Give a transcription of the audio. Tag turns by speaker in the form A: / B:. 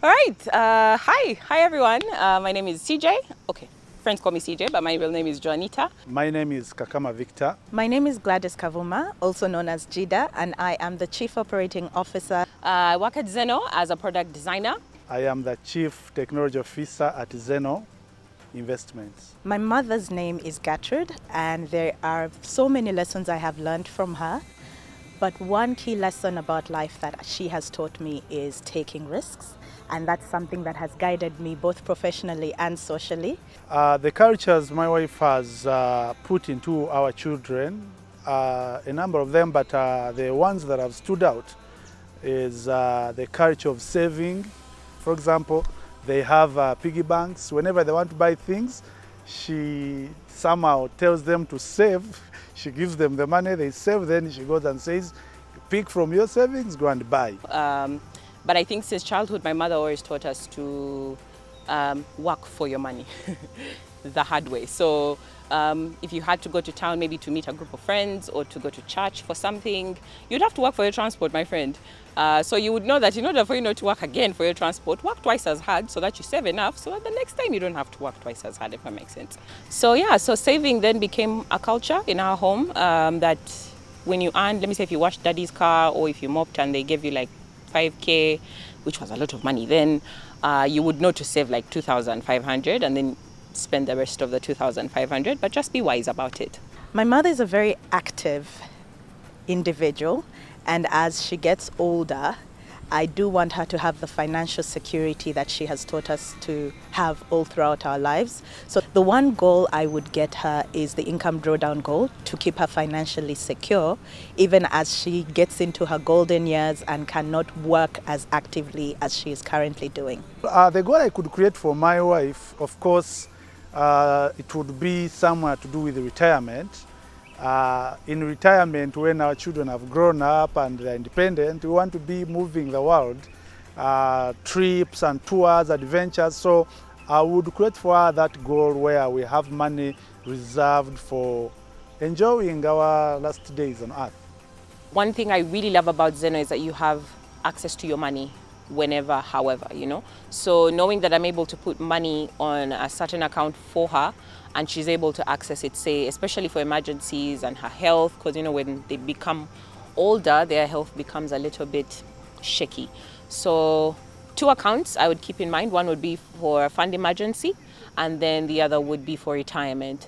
A: All right. Hi everyone. My name is CJ. Okay, friends call me CJ, but my real name is Joanita.
B: My name is Kakama Victor.
C: My name is Gladys Kavuma, also known as Jida, and I am the Chief Operating Officer.
A: I work at XENO as a product designer.
B: I am the Chief Technology Officer at XENO Investments.
C: My mother's name is Gertrude, and there are so many lessons I have learned from her. But one key lesson about life that she has taught me is taking risks. And that's something that has guided me both professionally and socially.
B: The cultures my wife has put into our children, a number of them, but the ones that have stood out is the culture of saving. For example, they have piggy banks. Whenever they want to buy things, she somehow tells them to save. She gives them the money, they save, then she goes and says, pick from your savings, go and buy.
A: But I think since childhood, my mother always taught us to work for your money the hard way. So if you had to go to town, maybe to meet a group of friends or to go to church for something, you'd have to work for your transport, my friend. So you would know that in order for you not to work again for your transport, work twice as hard so that you save enough so that the next time you don't have to work twice as hard, if that makes sense. So yeah, so saving then became a culture in our home that when you earned, let me say if you washed daddy's car or if you mopped and they gave you like 5K, which was a lot of money then, you would know to save like 2,500 and then spend the rest of the 2,500, but just be wise about it.
C: My mother is a very active individual, and as she gets older, I do want her to have the financial security that she has taught us to have all throughout our lives. So the one goal I would get her is the income drawdown goal, to keep her financially secure, even as she gets into her golden years and cannot work as actively as she is currently doing.
B: The goal I could create for my wife, of course, it would be somewhere to do with retirement. In retirement, when our children have grown up and they're independent, we want to be moving the world, trips and tours, adventures. So I would create for her that goal where we have money reserved for enjoying our last days on earth.
A: One thing I really love about XENO is that you have access to your money whenever, however, you know. So knowing that I'm able to put money on a certain account for her and she's able to access it, say, especially for emergencies and her health, because, you know, when they become older, their health becomes a little bit shaky. So 2 accounts I would keep in mind. One would be for a fund emergency, and then the other would be for retirement.